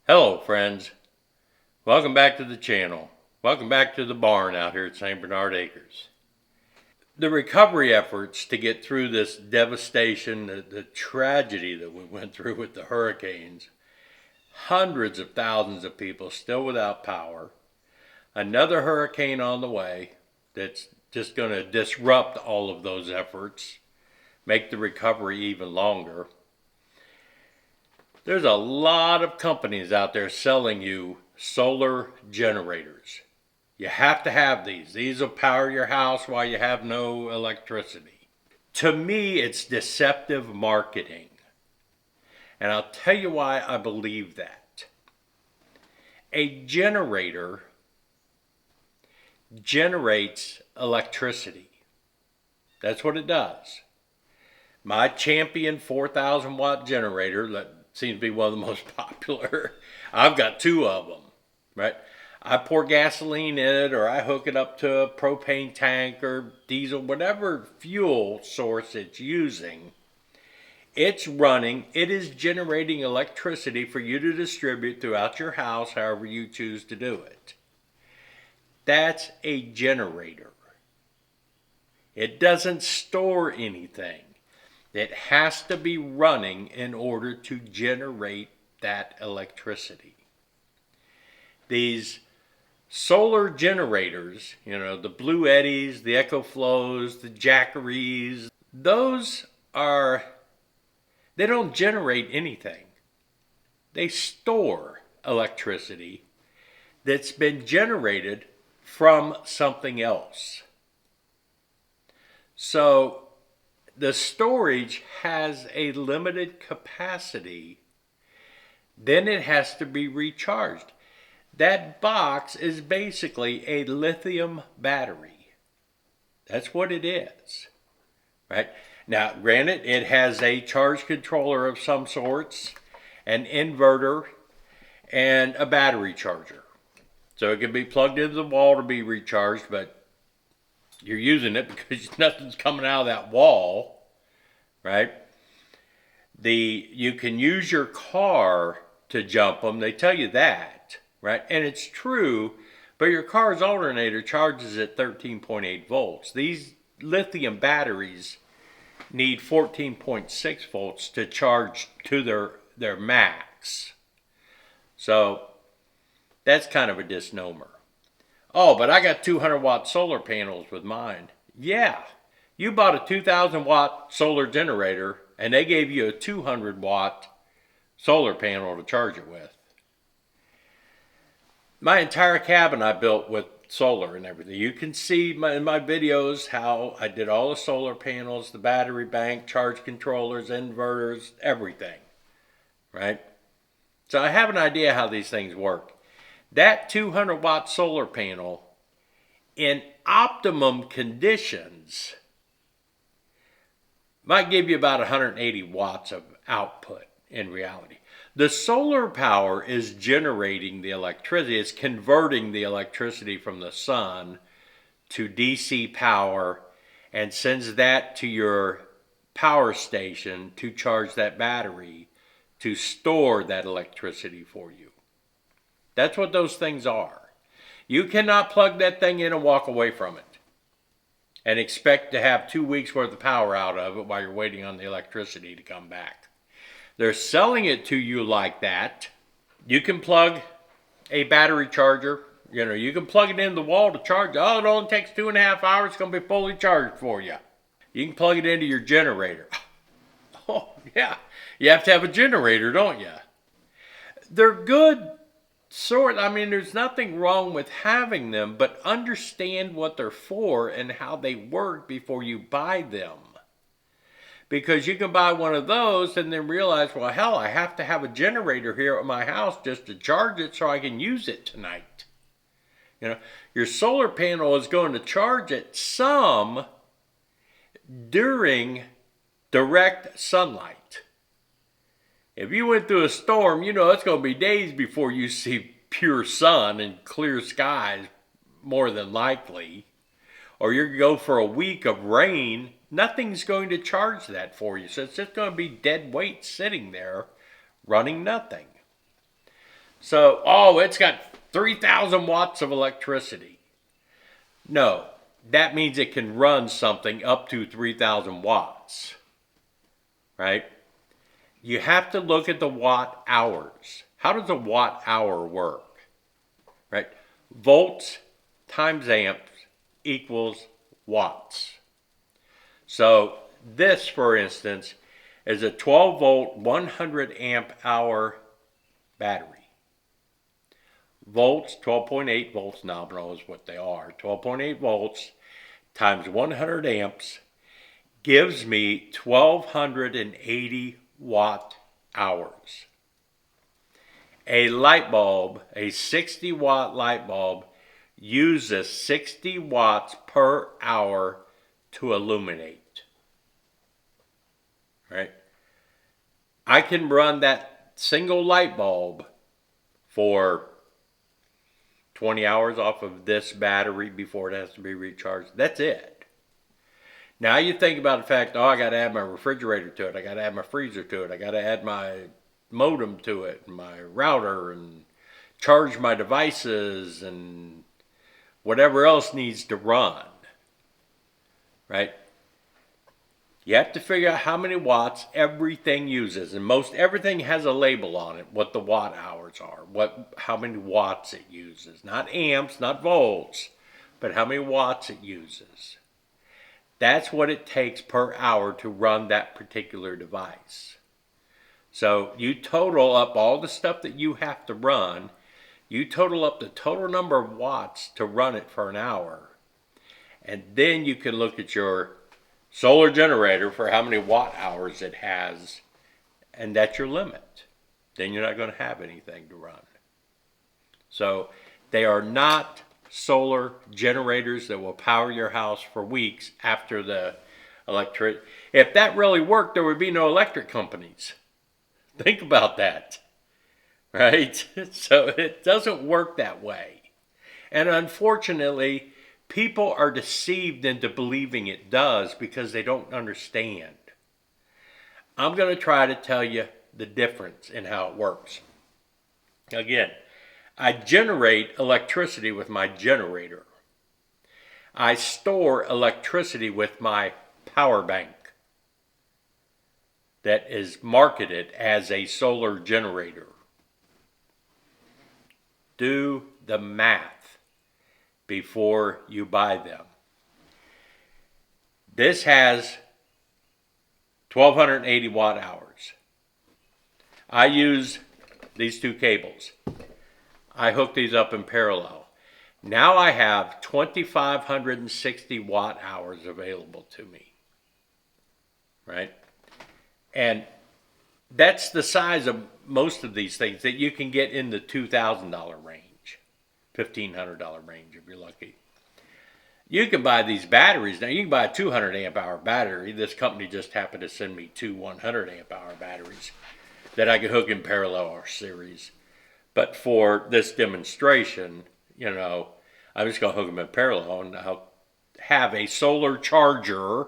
Hello friends, welcome back to the channel. Welcome back to the barn out here at St. Bernard Acres. The recovery efforts to get through this devastation, the tragedy that we went through with the hurricanes, hundreds of thousands of people still without power, another hurricane on the way that's just going to disrupt all of those efforts, make the recovery even longer. There's a lot of companies out there selling you solar generators. You have to have these. These will power your house while you have no electricity. To me, it's deceptive marketing. And I'll tell you why I believe that. A generator generates electricity. That's what it does. My Champion 4,000 watt generator, that seems to be one of the most popular. I've got two of them, right? I pour gasoline in it, or I hook it up to a propane tank or diesel, whatever fuel source it's using. It's running, it is generating electricity for you to distribute throughout your house however you choose to do it. That's a generator. It doesn't store anything. It has to be running in order to generate that electricity. These solar generators, the Blue Eddies, the EcoFlows, the Jackeries, they don't generate anything. They store electricity that's been generated from something else. So the storage has a limited capacity, then it has to be recharged. That box is basically a lithium battery. That's what it is, right? Now, granted, it has a charge controller of some sorts, an inverter, and a battery charger. So it can be plugged into the wall to be recharged, but you're using it because nothing's coming out of that wall, right? You can use your car to jump them. They tell you that, right? And it's true, but your car's alternator charges at 13.8 volts. These lithium batteries need 14.6 volts to charge to their max. So that's kind of a misnomer. Oh, but I got 200 watt solar panels with mine. Yeah, you bought a 2,000 watt solar generator and they gave you a 200 watt solar panel to charge it with. My entire cabin I built with solar and everything. You can see in my videos how I did all the solar panels, the battery bank, charge controllers, inverters, everything, right? So I have an idea how these things work. That 200 watt solar panel, in optimum conditions, might give you about 180 watts of output in reality. The solar power is generating the electricity. It's converting the electricity from the sun to DC power and sends that to your power station to charge that battery to store that electricity for you. That's what those things are. You cannot plug that thing in and walk away from it and expect to have 2 weeks worth of power out of it while you're waiting on the electricity to come back. They're selling it to you like that. You can plug a battery charger. You can plug it in the wall to charge. Oh, it only takes 2.5 hours. It's going to be fully charged for you. You can plug it into your generator. Oh, yeah. You have to have a generator, don't you? They're good. There's nothing wrong with having them, but understand what they're for and how they work before you buy them. Because you can buy one of those and then realize, well, hell, I have to have a generator here at my house just to charge it so I can use it tonight. Your solar panel is going to charge it some during direct sunlight. If you went through a storm, it's going to be days before you see pure sun and clear skies, more than likely. Or you're going to go for a week of rain, nothing's going to charge that for you. So it's just going to be dead weight sitting there running nothing. So, oh, it's got 3,000 watts of electricity. No, that means it can run something up to 3,000 watts, right? You have to look at the watt hours. How does a watt hour work, right? Volts times amps equals watts. So this, for instance, is a 12 volt, 100 amp hour battery. Volts, 12.8 volts nominal is what they are. 12.8 volts times 100 amps gives me 1,280 watt hours. A light bulb, a 60 watt light bulb, uses 60 watts per hour to illuminate. Right? I can run that single light bulb for 20 hours off of this battery before it has to be recharged. That's it. Now you think about the fact, I got to add my refrigerator to it. I got to add my freezer to it. I got to add my modem to it, my router, and charge my devices and whatever else needs to run. Right? You have to figure out how many watts everything uses, and most everything has a label on it, what the watt hours are, how many watts it uses. Not amps, not volts, but how many watts it uses. That's what it takes per hour to run that particular device. So you total up all the stuff that you have to run, you total up the total number of watts to run it for an hour, and then you can look at your solar generator for how many watt hours it has, and that's your limit. Then you're not going to have anything to run. So they are not solar generators that will power your house for weeks after the electric. If that really worked, there would be no electric companies. Think about that, right? So it doesn't work that way. And unfortunately, people are deceived into believing it does because they don't understand. I'm going to try to tell you the difference in how it works. Again, I generate electricity with my generator. I store electricity with my power bank that is marketed as a solar generator. Do the math before you buy them. This has 1,280 watt hours. I use these two cables. I hook these up in parallel. Now I have 2,560 watt hours available to me. Right? And that's the size of most of these things that you can get in the $2,000 range, $1,500 range if you're lucky. You can buy these batteries. Now you can buy a 200 amp hour battery. This company just happened to send me two 100 amp hour batteries that I could hook in parallel or series. But for this demonstration, I'm just going to hook them in parallel, and I'll have a solar charger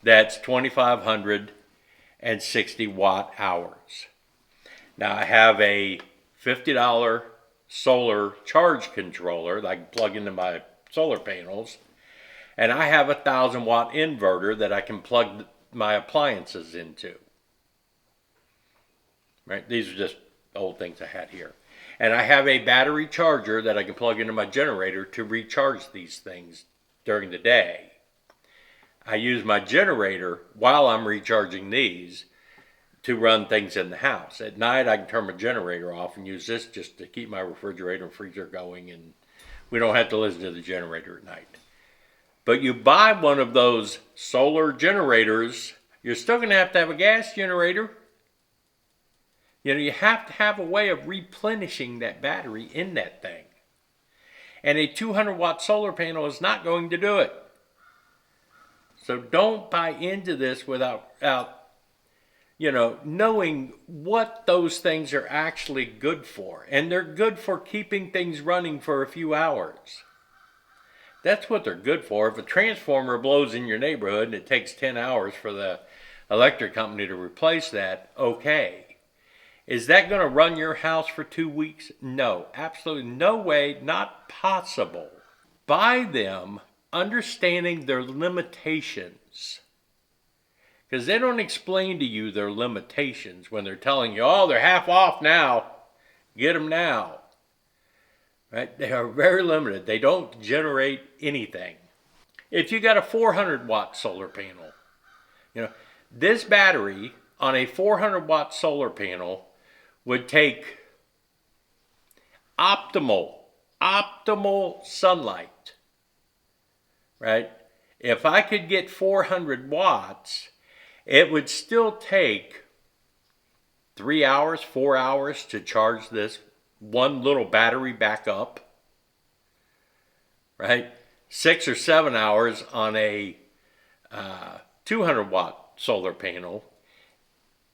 that's 2,560 watt hours. Now I have a $50 solar charge controller that I can plug into my solar panels, and I have a 1,000 watt inverter that I can plug my appliances into. Right? These are just old things I had here. And I have a battery charger that I can plug into my generator to recharge these things during the day. I use my generator while I'm recharging these to run things in the house. At night I can turn my generator off and use this just to keep my refrigerator and freezer going, and we don't have to listen to the generator at night. But you buy one of those solar generators, you're still going to have a gas generator. You have to have a way of replenishing that battery in that thing. And a 200 watt solar panel is not going to do it. So don't buy into this without knowing what those things are actually good for. And they're good for keeping things running for a few hours. That's what they're good for. If a transformer blows in your neighborhood and it takes 10 hours for the electric company to replace that, okay. Is that going to run your house for 2 weeks? No, absolutely no way, not possible. Buy them understanding their limitations. Because they don't explain to you their limitations when they're telling you, oh, they're half off now. Get them now. Right? They are very limited. They don't generate anything. If you got a 400-watt solar panel, this battery on a 400-watt solar panel would take optimal sunlight, right? If I could get 400 watts, it would still take 3 hours, 4 hours to charge this one little battery back up, right? 6 or 7 hours on a 200-watt solar panel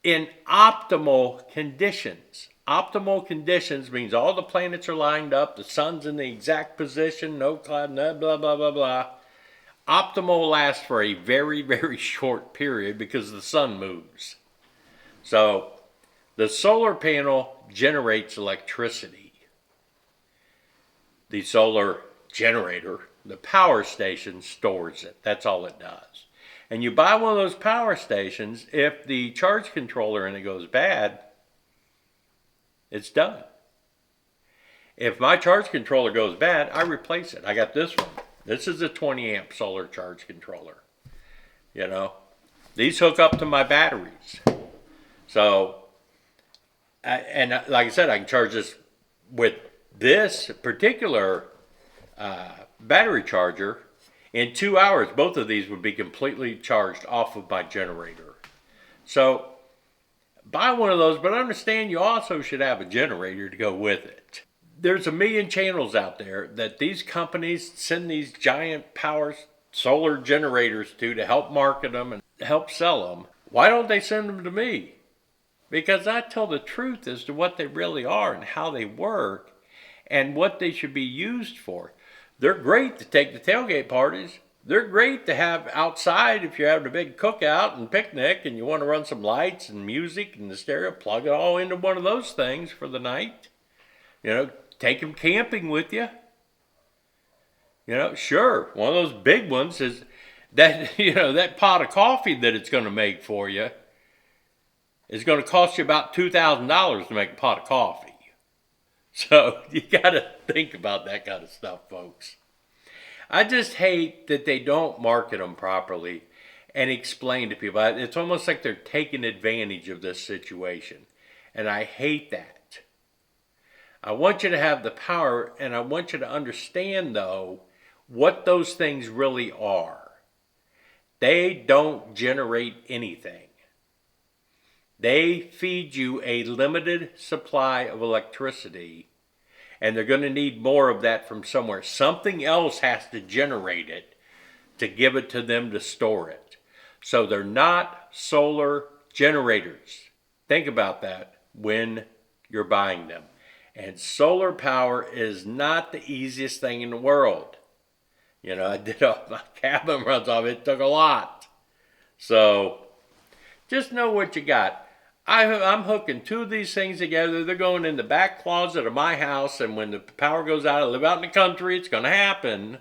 in optimal conditions. Optimal conditions means all the planets are lined up, the sun's in the exact position, no cloud, blah, blah, blah, blah, blah. Optimal lasts for a very, very short period because the sun moves. So the solar panel generates electricity. The solar generator, the power station, stores it. That's all it does. And you buy one of those power stations, if the charge controller in it goes bad, it's done. If my charge controller goes bad, I replace it. I got this one. This is a 20 amp solar charge controller. These hook up to my batteries. So, and like I said, I can charge this with this particular battery charger. In 2 hours, both of these would be completely charged off of my generator. So, buy one of those, but understand you also should have a generator to go with it. There's a million channels out there that these companies send these giant power solar generators to help market them and help sell them. Why don't they send them to me? Because I tell the truth as to what they really are and how they work and what they should be used for. They're great to take to tailgate parties. They're great to have outside if you're having a big cookout and picnic and you want to run some lights and music and the stereo, plug it all into one of those things for the night. Take them camping with you. Sure, one of those big ones is that, that pot of coffee that it's going to make for you is going to cost you about $2,000 to make a pot of coffee. So you got to think about that kind of stuff, folks. I just hate that they don't market them properly and explain to people. It's almost like they're taking advantage of this situation. And I hate that. I want you to have the power, and I want you to understand, though, what those things really are. They don't generate anything. They feed you a limited supply of electricity, and they're going to need more of that from somewhere. Something else has to generate it to give it to them to store it. So they're not solar generators. Think about that when you're buying them. And solar power is not the easiest thing in the world. I did all my cabin runs off. It took a lot. So just know what you got. I'm hooking two of these things together. They're going in the back closet of my house. And when the power goes out, I live out in the country. It's going to happen.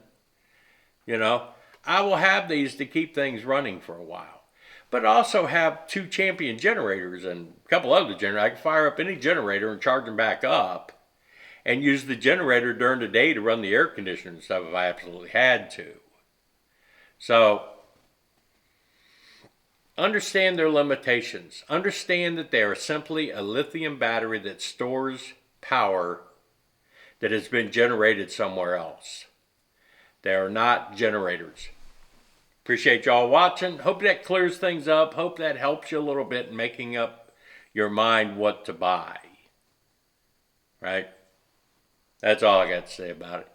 I will have these to keep things running for a while. But also have 2 champion generators and a couple other generators. I can fire up any generator and charge them back up and use the generator during the day to run the air conditioner and stuff if I absolutely had to. So, understand their limitations. Understand that they are simply a lithium battery that stores power that has been generated somewhere else. They are not generators. Appreciate y'all watching. Hope that clears things up. Hope that helps you a little bit in making up your mind what to buy. Right? That's all I got to say about it.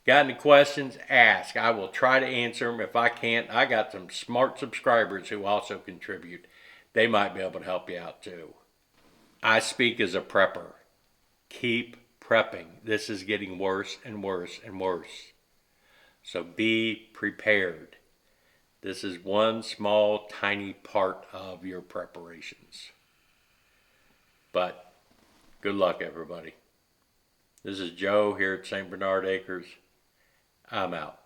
Got any questions? Ask. I will try to answer them. If I can't, I got some smart subscribers who also contribute. They might be able to help you out too. I speak as a prepper. Keep prepping. This is getting worse and worse and worse. So be prepared. This is one small, tiny part of your preparations. But Good luck, everybody. This is Joe here at St. Bernard Acres. I'm out.